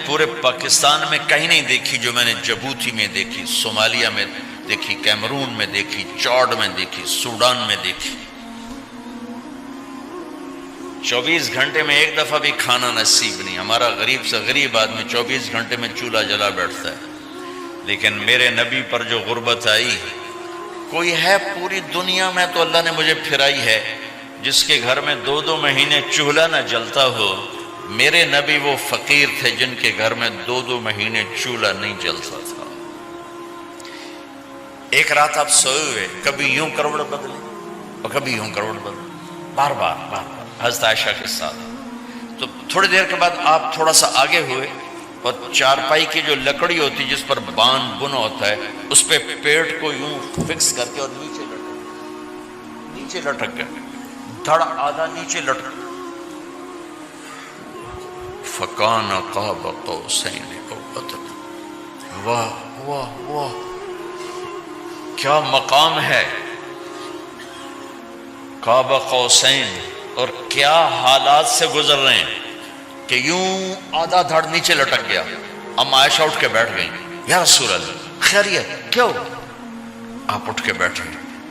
پورے پاکستان میں کہیں نہیں دیکھی جو میں نے جبوتی میں دیکھی، صومالیہ میں دیکھی، کیمرون میں دیکھی، چاڈ میں دیکھی، سوڈان میں دیکھی۔ 24 گھنٹے میں ایک دفعہ بھی کھانا نصیب نہیں۔ ہمارا غریب سے غریب آدمی 24 گھنٹے میں چولہا جلا بیٹھتا ہے، لیکن میرے نبی پر جو غربت آئی، کوئی ہے پوری دنیا میں تو اللہ نے مجھے پھرائی ہے جس کے گھر میں 2 مہینے چولہا نہ جلتا ہو۔ میرے نبی وہ فقیر تھے جن کے گھر میں 2 مہینے چولہا نہیں جلتا تھا۔ ایک رات آپ سوئے ہوئے، کبھی یوں کروڑ بدلے اور کبھی یوں کروڑ بدلے، بار بار حضرت عائشہ کے ساتھ۔ تو تھوڑی دیر کے بعد آپ تھوڑا سا آگے ہوئے اور چارپائی کی جو لکڑی ہوتی جس پر بان بنا ہوتا ہے، اس پہ پیٹ کو یوں فکس کر کے اور نیچے لٹک گئے، دھڑ آدھا نیچے لٹک، فَكَانَ قَابَ قَوْسَيْنِ أَوْ أَدْنَىٰ۔ واہ واہ واہ، کیا مقام ہے، قاب قوسین، اور کیا حالات سے گزر رہے ہیں کہ یوں آدھا دھڑ نیچے لٹک گیا۔ ام عائشہ اٹھ کے بیٹھ گئی، یا رسول اللہ خیریت کیوں؟ آپ اٹھ کے بیٹھے،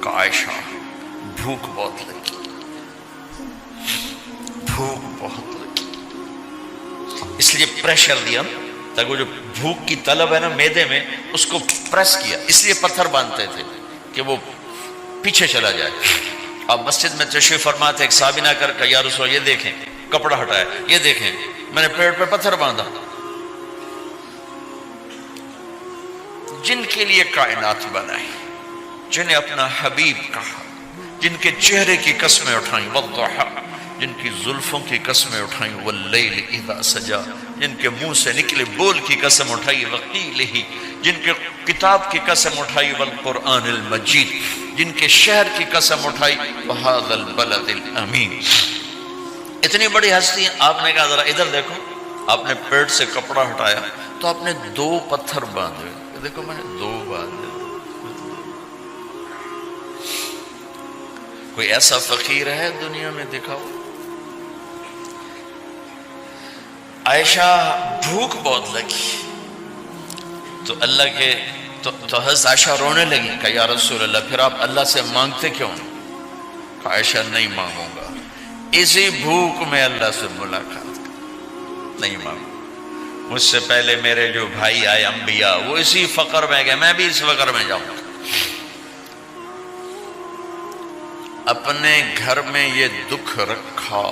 کہا عائشہ بھوک بہت لگی، بھوک بہت لگی، اس لیے پریشر دیا تاکہ وہ جو بھوک کی طلب ہے نا میدے میں، اس کو پریس کیا، اس لیے پتھر باندھتے تھے کہ وہ پیچھے چلا جائے۔ اب مسجد میں تشریف فرما تھے، ایک صحابی نہ کر کہ یا رسول یہ دیکھیں کپڑا ہٹایا، یہ دیکھیں میں نے پیٹ پہ پتھر باندھا۔ جن کے لیے کائنات بنائی، جنہیں اپنا حبیب کہا، جن کے چہرے کی قسمیں اٹھائیں، والضحیٰ، جن کی زلفوں کی قسمیں اٹھائیں، واللیل اذا سجا، جن کے منہ سے نکلے بول کی قسم اٹھائی، وقیلہ، جن کے کتاب کی قسم اٹھائی، والقرآن المجید، جن کے شہر کی قسم اٹھائی، وہذا البلد الامین۔ اتنی بڑی ہستی، آپ نے کہا ذرا ادھر دیکھو، آپ نے پیٹ سے کپڑا ہٹایا تو آپ نے 2 پتھر باندھے، دیکھو میں نے 2 باندھے۔ کوئی ایسا فقیر ہے دنیا میں دکھاؤ؟ عائشہ بھوک بہت لگی تو اللہ کے تو حضرت عائشہ رونے لگی، کہ یا رسول اللہ پھر آپ اللہ سے مانگتے کیوں؟ کہ عائشہ نہیں مانگوں گا، اسی بھوک میں اللہ سے ملاقات نہیں مانگوں، مجھ سے پہلے میرے جو بھائی آئے انبیاء وہ اسی فقر میں گئے، میں بھی اس فقر میں جاؤں گا۔ اپنے گھر میں یہ دکھ رکھا،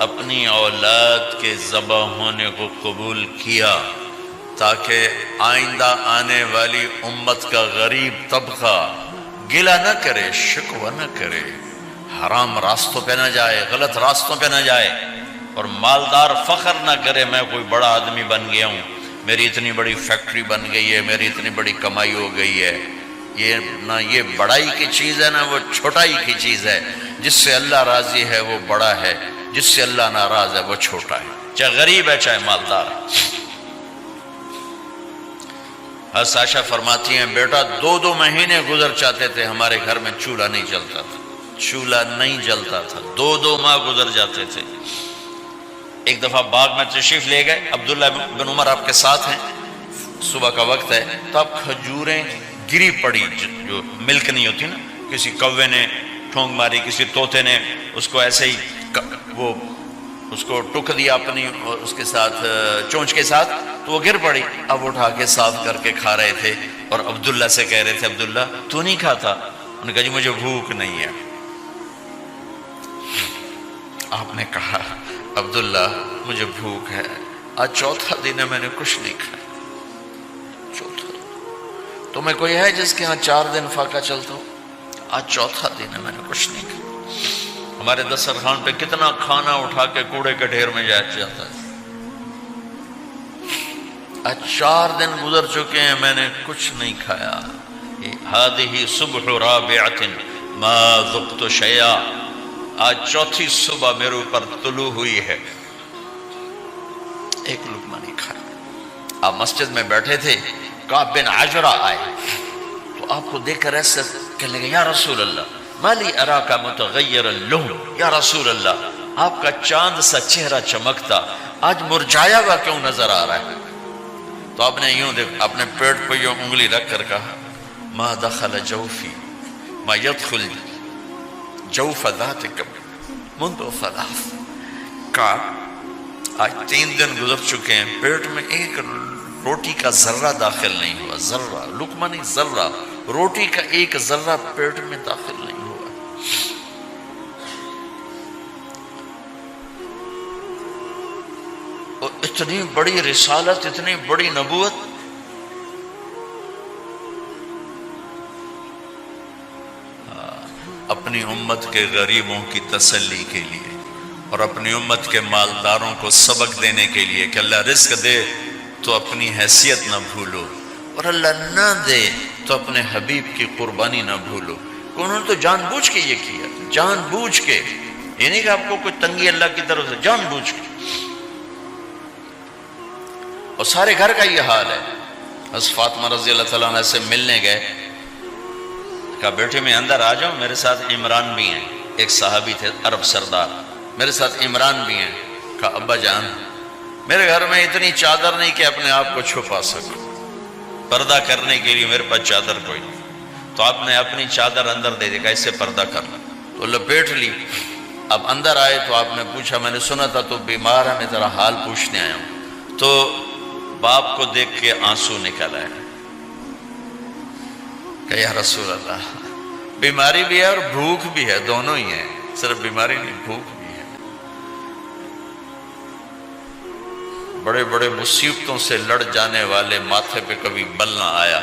اپنی اولاد کے ذبح ہونے کو قبول کیا تاکہ آئندہ آنے والی امت کا غریب طبقہ گلہ نہ کرے، شکوہ نہ کرے، حرام راستوں پہ نہ جائے، غلط راستوں پہ نہ جائے، اور مالدار فخر نہ کرے میں کوئی بڑا آدمی بن گیا ہوں، میری اتنی بڑی فیکٹری بن گئی ہے، میری اتنی بڑی کمائی ہو گئی ہے۔ یہ نہ یہ بڑائی کی چیز ہے نہ وہ چھوٹائی کی چیز ہے۔ جس سے اللہ راضی ہے وہ بڑا ہے، جس سے اللہ ناراض ہے وہ چھوٹا ہے، چاہے غریب ہے چاہے مالدار ہے۔ حضرت عائشہ فرماتی ہیں بیٹا 2 مہینے گزر جاتے تھے ہمارے گھر میں چولہا نہیں جلتا تھا، چولہا نہیں جلتا تھا، 2 ماہ گزر جاتے تھے۔ ایک دفعہ باغ میں تشریف لے گئے، عبداللہ بن عمر آپ کے ساتھ ہیں، صبح کا وقت ہے تو اب کھجوریں گری پڑی، جو ملک نہیں ہوتی نا، کسی کوے نے ٹھونگ ماری، کسی طوطے نے اس کو ایسے ہی وہ اس کو ٹک دیا اپنی اس کے ساتھ چونچ کے ساتھ، تو وہ گر پڑی۔ اب اٹھا کے صاف کر کے کھا رہے تھے اور عبداللہ سے کہہ رہے تھے عبداللہ تو نہیں کھاتا؟ انہوں نے کہا جی مجھے بھوک نہیں ہے۔ آپ نے کہا عبداللہ مجھے بھوک ہے، آج 4تھا دن ہے میں نے کچھ نہیں کھایا، 4تھا دن۔ تمہیں کوئی ہے جس کے ہاں 4 دن فاقہ چلتا ہو؟ آج 4تھا دن ہے میں نے کچھ نہیں کھایا۔ ہمارے دسترخوان پہ کتنا کھانا اٹھا کے کوڑے کے ڈھیر میں جاتا ہے، آج 4 دن گزر چکے ہیں میں نے کچھ نہیں کھایا۔ هذه صبح رابعة ما ذقت شيئا، آج 4تھی صبح میرے اوپر طلوع ہوئی ہے، ایک لقمہ نہیں کھایا۔ آپ مسجد میں بیٹھے تھے، کعب بن عجرہ آئے تو آپ کو دیکھ کر ایسے کہنے لگے یا رسول اللہ مالی اراکا متغیر اللون، یا رسول اللہ آپ کا چاند سا چہرہ چمکتا، آج مرجھایا ہوا کیوں نظر آ رہا ہے؟ تو آپ نے یوں دیکھ اپنے پیٹ پہ یوں انگلی رکھ کر کہا ما دخل جوفی ما يدخل جوف ذاتک منذ ثلاث، کہا آج 3 دن گزر چکے ہیں، پیٹ میں ایک روٹی کا ذرہ داخل نہیں ہوا، ذرہ، لقمہ نہیں، ذرہ، روٹی کا ایک ذرہ پیٹ میں داخل نہیں ہوا۔ اور اتنی بڑی رسالت، اتنی بڑی نبوت، اپنی امت کے غریبوں کی تسلی کے لیے اور اپنی امت کے مالداروں کو سبق دینے کے لیے کہ اللہ رزق دے تو اپنی حیثیت نہ بھولو، اور اللہ نہ دے تو اپنے حبیب کی قربانی نہ بھولو۔ انہوں نے تو جان بوجھ کے یہ کیا، جان بوجھ کے، یہ نہیں کہ آپ کو کوئی تنگی اللہ کی طرف سے، جان بوجھ کے۔ اور سارے گھر کا یہ حال ہے۔ حضرت فاطمہ رضی اللہ تعالیٰ عنہ سے ملنے گئے، کہا بیٹے میں اندر آ جاؤں، میرے ساتھ عمران بھی ہیں، ایک صحابی تھے عرب سردار، میرے ساتھ عمران بھی ہیں۔ کہا ابا جان میرے گھر میں اتنی چادر نہیں کہ اپنے آپ کو چھپا سکوں، پردہ کرنے کے لیے میرے پاس چادر کوئی نہیں، تو آپ نے اپنی چادر اندر دے دی، کہا اس سے پردہ کر لو، تو لپیٹ لی۔ اب اندر آئے تو آپ نے پوچھا میں نے سنا تھا تو بیمار ہے، میں تیرا حال پوچھنے آیا ہوں۔ تو باپ کو دیکھ کے آنسو نکل آئے کہ یا رسول اللہ بیماری بھی ہے اور بھوک بھی ہے، دونوں ہی ہیں، صرف بیماری نہیں بھوک بھی ہے۔ بڑے بڑے مصیبتوں سے لڑ جانے والے ماتھے پہ کبھی بل نہ آیا۔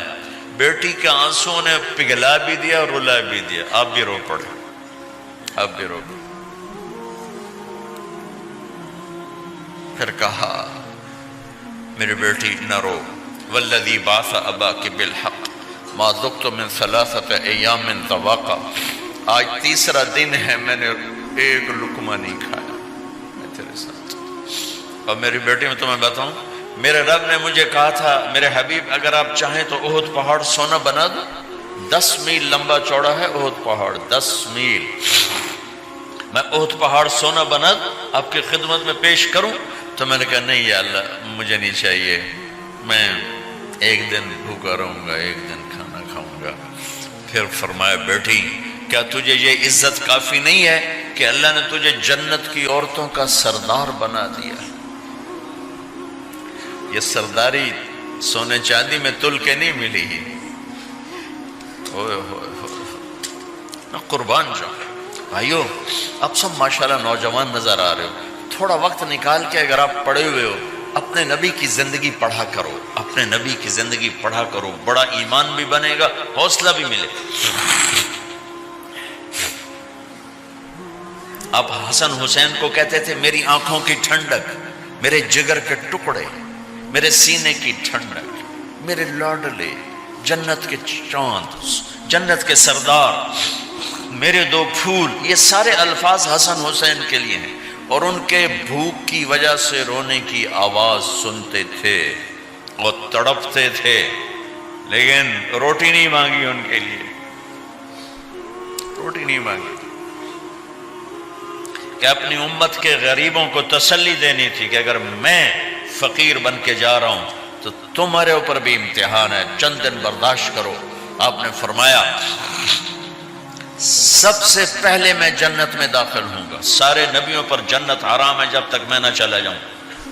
بیٹی کے آنسوں نے پگھلا بھی دیا اور رلا بھی دیا، آپ بھی رو پڑے، آپ بھی رو پڑے۔ پھر کہا میری بیٹی نہ رو، والذی بعث اباک بالحق ما ذقت من 3 ایام طواقا، آج 3 دن ہے میں نے ایک لقمہ نہیں کھایا، میں تیرے ساتھ۔ اور میری بیٹی میں تمہیں بتاؤں، میرے رب نے مجھے کہا تھا میرے حبیب اگر آپ چاہیں تو احد پہاڑ سونا بنا دو، 10 میل لمبا چوڑا ہے احد پہاڑ، 10 میل، میں احد پہاڑ سونا بنا دوں آپ کی خدمت میں پیش کروں؟ تو میں نے کہا نہیں یا اللہ مجھے نہیں چاہیے، میں ایک دن بھوکا رہوں گا، ایک دن کھانا کھاؤں گا۔ پھر فرمایا بیٹی کیا تجھے یہ عزت کافی نہیں ہے کہ اللہ نے تجھے جنت کی عورتوں کا سردار بنا دیا؟ یہ سرداری سونے چاندی میں تل کے نہیں ملی، ہوئے ہوئے ہوئے قربان جاؤ۔ بھائیو اب سب ماشاءاللہ نوجوان نظر آ رہے ہو، تھوڑا وقت نکال کے اگر آپ پڑھے ہوئے ہو اپنے نبی کی زندگی پڑھا کرو، اپنے نبی کی زندگی پڑھا کرو، بڑا ایمان بھی بنے گا، حوصلہ بھی ملے۔ آپ حسن حسین کو کہتے تھے میری آنکھوں کی ٹھنڈک، میرے جگر کے ٹکڑے، میرے سینے کی ٹھنڈک، میرے لاڈلے، جنت کے چاند، جنت کے سردار، میرے 2 پھول، یہ سارے الفاظ حسن حسین کے لیے ہیں۔ اور ان کے بھوک کی وجہ سے رونے کی آواز سنتے تھے اور تڑپتے تھے، لیکن روٹی نہیں مانگی ان کے لیے، روٹی نہیں مانگی، کہ اپنی امت کے غریبوں کو تسلی دینی تھی کہ اگر میں فقیر بن کے جا رہا ہوں تو تمہارے اوپر بھی امتحان ہے، چند دن برداشت کرو۔ آپ نے فرمایا سب سے پہلے میں جنت میں داخل ہوں گا، سارے نبیوں پر جنت حرام ہے جب تک میں نہ چلا جاؤں،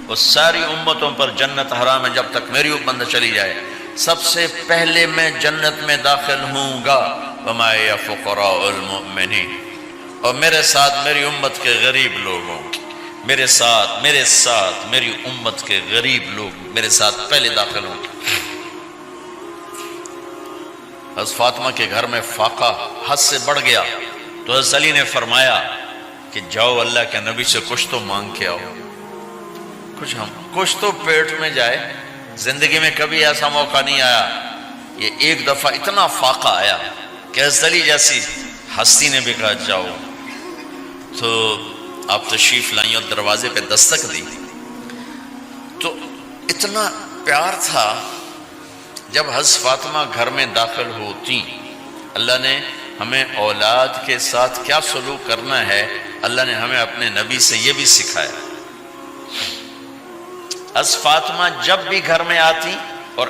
اور ساری امتوں پر جنت حرام ہے جب تک میری امت نہ چلی جائے، سب سے پہلے میں جنت میں داخل ہوں گا۔ وما یا فقراء المؤمنین، اور میرے ساتھ میری امت کے غریب لوگوں، میرے ساتھ میری امت کے غریب لوگ میرے ساتھ پہلے داخل ہوں گے۔ حضرت فاطمہ کے گھر میں فاقہ حد سے بڑھ گیا تو حضرت علی نے فرمایا کہ جاؤ اللہ کے نبی سے کچھ تو مانگ کے آؤ، کچھ تو پیٹ میں جائے۔ زندگی میں کبھی ایسا موقع نہیں آیا، یہ ایک دفعہ اتنا فاقہ آیا کہ حضرت علی جیسی ہستی نے بھی کہا جاؤ، تو آپ تشریف لائیں اور دروازے پہ دستک دی تو اتنا پیار تھا۔ جب حضرت فاطمہ گھر میں داخل ہوتی، اللہ نے ہمیں اولاد کے ساتھ کیا سلوک کرنا ہے، اللہ نے ہمیں اپنے نبی سے یہ بھی سکھایا۔ از فاطمہ جب بھی گھر میں آتی، اور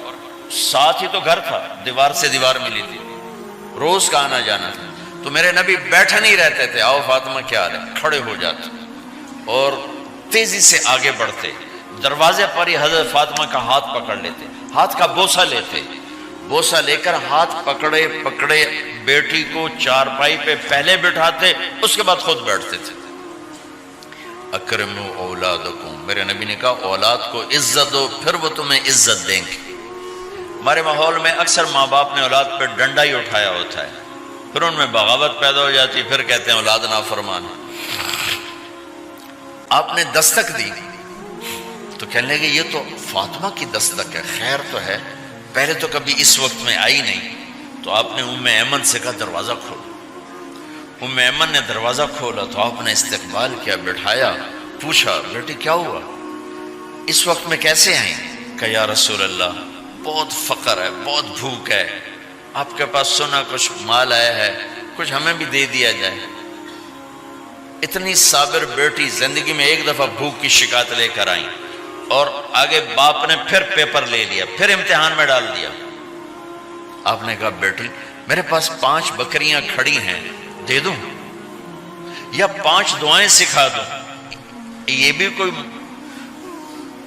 ساتھ ہی تو گھر تھا، دیوار سے دیوار ملی تھی، روز کا آنا جانا تھا، تو میرے نبی بیٹھے نہیں رہتے تھے، آؤ فاطمہ کیا حال ہے، کھڑے ہو جاتے اور تیزی سے آگے بڑھتے، دروازے پر ہی حضرت فاطمہ کا ہاتھ پکڑ لیتے، ہاتھ کا بوسہ لیتے، بوسہ لے کر ہاتھ پکڑے پکڑے بیٹی کو چارپائی پہ پہلے بٹھاتے، اس کے بعد خود بیٹھتے تھے۔ اکرموا اولادکم، میرے نبی نے کہا اولاد کو عزت دو، پھر وہ تمہیں عزت دیں گے۔ ہمارے ماحول میں اکثر ماں باپ نے اولاد پہ ڈنڈا ہی اٹھایا ہوتا ہے، پھر ان میں بغاوت پیدا ہو جاتی، پھر کہتے ہیں اولاد نافرمان ہے۔ آپ نے دستک دی تو کہنے لگے یہ تو فاطمہ کی دستک ہے، خیر تو ہے، پہلے تو کبھی اس وقت میں آئی نہیں۔ تو آپ نے ام ایمن سے کہا دروازہ کھولو۔ ام ایمن نے دروازہ کھولا تو آپ نے استقبال کیا، بٹھایا، پوچھا بیٹی کیا ہوا، اس وقت میں کیسے آئیں؟ کہ یا رسول اللہ بہت فقر ہے، بہت بھوک ہے، آپ کے پاس سنا کچھ مال آیا ہے، کچھ ہمیں بھی دے دیا جائے۔ اتنی صابر بیٹی زندگی میں ایک دفعہ بھوک کی شکایت لے کر آئیں، اور آگے باپ نے پھر پیپر لے لیا، پھر امتحان میں ڈال دیا۔ آپ نے کہا بیٹی میرے پاس 5 بکریاں کھڑی ہیں، دے دوں یا 5 دعائیں سکھا دوں؟ یہ بھی کوئی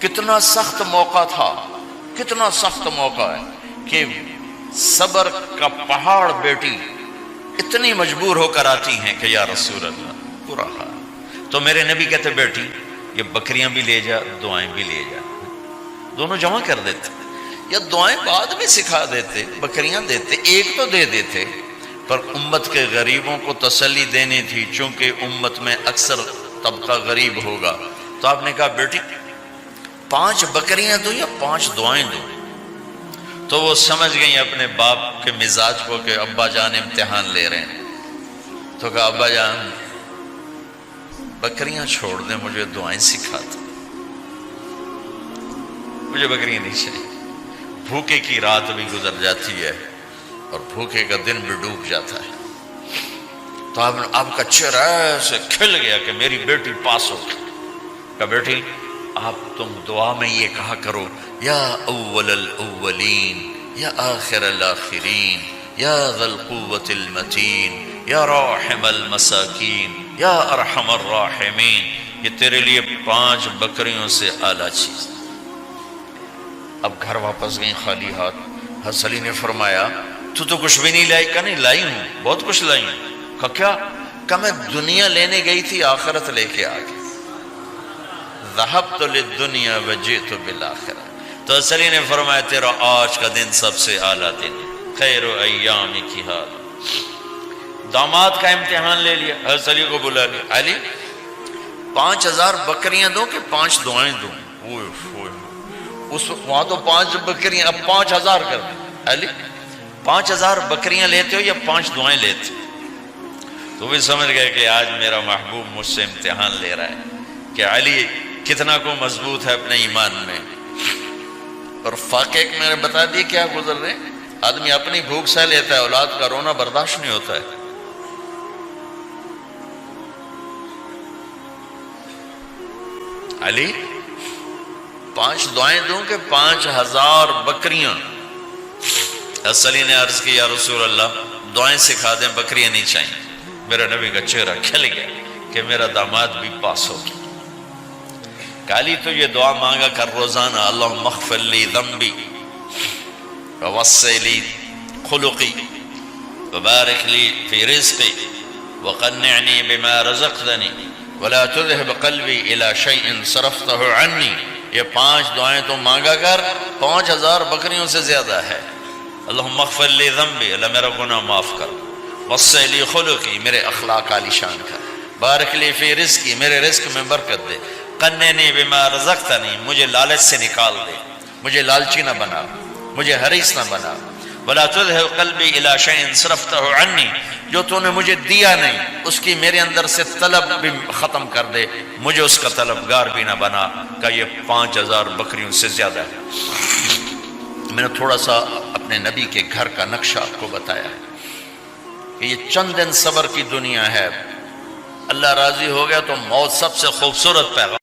کتنا سخت موقع تھا، کتنا سخت موقع ہے کہ صبر کا پہاڑ بیٹی اتنی مجبور ہو کر آتی ہیں کہ یا رسول اللہ برا حال۔ تو میرے نبی کہتے بیٹی یہ بکریاں بھی لے جا، دعائیں بھی لے جا، دونوں جمع کر دیتے، یا دعائیں بعد میں سکھا دیتے، بکریاں دیتے، ایک تو دے دیتے، پر امت کے غریبوں کو تسلی دینی تھی، چونکہ امت میں اکثر طبقہ غریب ہوگا۔ تو آپ نے کہا بیٹی 5 بکریاں دوں یا 5 دعائیں دوں؟ تو وہ سمجھ گئی اپنے باپ کے مزاج کو کہ ابا جان امتحان لے رہے ہیں، تو کہا ابا جان بکریاں چھوڑ دیں، مجھے دعائیں سکھا دیں، مجھے بکریاں نہیں چاہیے۔ بھوکے کی رات بھی گزر جاتی ہے اور بھوکے کا دن بھی ڈوب جاتا ہے۔ تو آپ کا چہرہ ایسے کھل گیا کہ میری بیٹی پاس ہو گئی۔ کہا بیٹی آپ تم دعا میں یہ کہا کرو یا اول الاولین یا آخر الاخرین یا ذا القوة المتین یا راحم المساکین یا ارحم الراحمین، یہ تیرے لیے 5 بکریوں سے اعلیٰ چیز۔ اب گھر واپس گئیں خالی ہاتھ۔ حضرت علی نے فرمایا تو کچھ بھی نہیں لائی؟ کہا نہیں لائی ہوں، بہت کچھ لائی ہوں۔ کہا کیا؟ کہا میں دنیا لینے گئی تھی، آخرت لے کے آ گئی۔ ذہبت للدنیا وجئت بالآخرہ۔ تو حضرت علی نے فرمایا تیرا آج کا دن سب سے اعلیٰ دن، خیر ایام کی حال۔ داماد کا امتحان لے لیا، حضرت علی کو بلا لیا، علی 5000 بکریاں دوں کہ 5 دعائیں دوں؟ اس وہاں تو 5 بکریاں، اب 5000 کر دیں۔ علی 5000 بکریاں لیتے ہو یا 5 دعائیں لیتے؟ تو وہ سمجھ گئے کہ آج میرا محبوب مجھ سے امتحان لے رہا ہے کہ علی کتنا کو مضبوط ہے اپنے ایمان میں۔ اور واقعے میں نے بتا دی کیا گزر رہے ہیں۔ آدمی اپنی بھوک سہ لیتا ہے، اولاد کا رونا برداشت نہیں ہوتا ہے۔ علی 5 دعائیں دوں کہ 5000 بکریاں؟ حضرت علی نے عرض کی یا رسول اللہ دعائیں سکھا دیں، بکریاں نہیں چاہیے۔ میرا نبی کا چہرہ کھل گیا کہ میرا داماد بھی پاس ہو گیا۔ علی تو یہ دعا مانگا کر روزانہ، اللہم اغفر لی ذنبی ووسع لی خلقی وبارک لی فی رزقی وقنعنی بما رزقتنی ولا تذهب قلبی الی شیء صرفته عنی۔ یہ 5 دعائیں تو مانگا کر، 5000 بکریوں سے زیادہ ہے۔ اللہم اغفر لی ذنبی، اللہ میرا گناہ معاف کر، وسع لی خلقی، میرے اخلاق عالی شان کر، بارک لی فی رزقی، میرے رزق میں برکت دے، قنعنی بما رزقتنی، مجھے لالچ سے نکال دے، مجھے لالچی نہ بنا، مجھے حریص نہ بنا، ولا تذهب قلبی الی شیء صرفته عنی، جو تو نے مجھے دیا نہیں اس کی میرے اندر سے طلب بھی ختم کر دے، مجھے اس کا طلبگار بھی نہ بنا۔ کہ یہ 5000 بکریوں سے زیادہ ہے۔ میں نے تھوڑا سا اپنے نبی کے گھر کا نقشہ آپ کو بتایا ہے کہ یہ چند دن صبر کی دنیا ہے، اللہ راضی ہو گیا تو موت سب سے خوبصورت پیغام